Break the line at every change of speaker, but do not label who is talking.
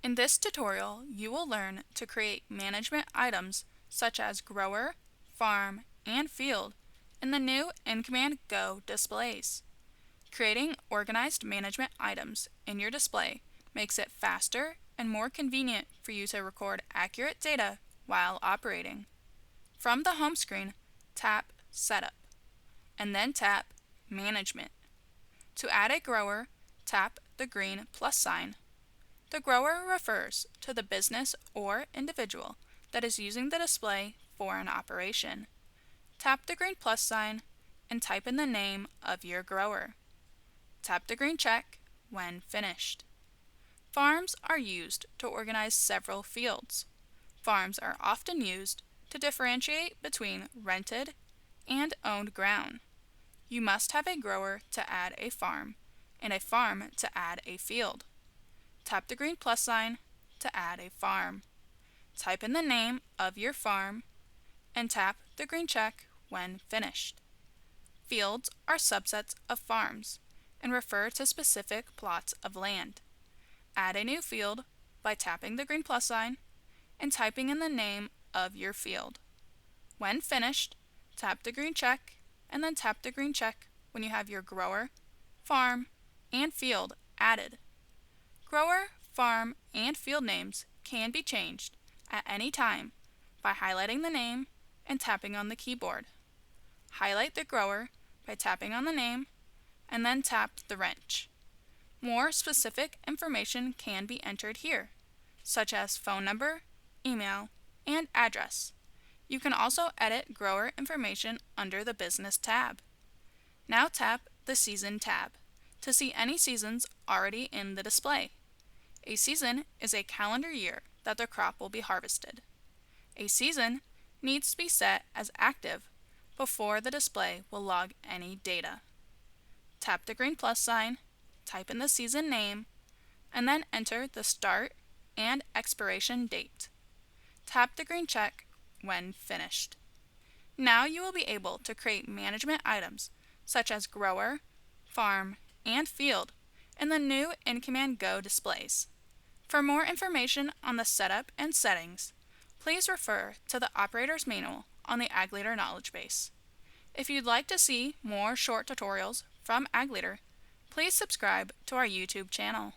In this tutorial, you will learn to create management items such as grower, farm, and field in the new InCommand Go displays. Creating organized management items in your display makes it faster and more convenient for you to record accurate data while operating. From the home screen, tap Setup, and then tap Management. To add a grower, tap the green plus sign. The grower refers to the business or individual that is using the display for an operation. Tap the green plus sign and type in the name of your grower. Tap the green check when finished. Farms are used to organize several fields. Farms are often used to differentiate between rented and owned ground. You must have a grower to add a farm and a farm to add a field. Tap the green plus sign to add a farm. Type in the name of your farm and tap the green check when finished. Fields are subsets of farms and refer to specific plots of land. Add a new field by tapping the green plus sign and typing in the name of your field. When finished, tap the green check and then tap the green check when you have your grower, farm, and field added. Grower, farm, and field names can be changed at any time by highlighting the name and tapping on the keyboard. Highlight the grower by tapping on the name and then tap the wrench. More specific information can be entered here, such as phone number, email, and address. You can also edit grower information under the Business tab. Now tap the Season tab to see any seasons already in the display. A season is a calendar year that the crop will be harvested. A season needs to be set as active before the display will log any data. Tap the green plus sign, type in the season name, and then enter the start and expiration date. Tap the green check when finished. Now you will be able to create management items such as grower, farm, and field in the new InCommand Go displays. For more information on the setup and settings, please refer to the Operator's Manual on the Ag Leader Knowledgebase. If you'd like to see more short tutorials from Ag Leader, please subscribe to our YouTube channel.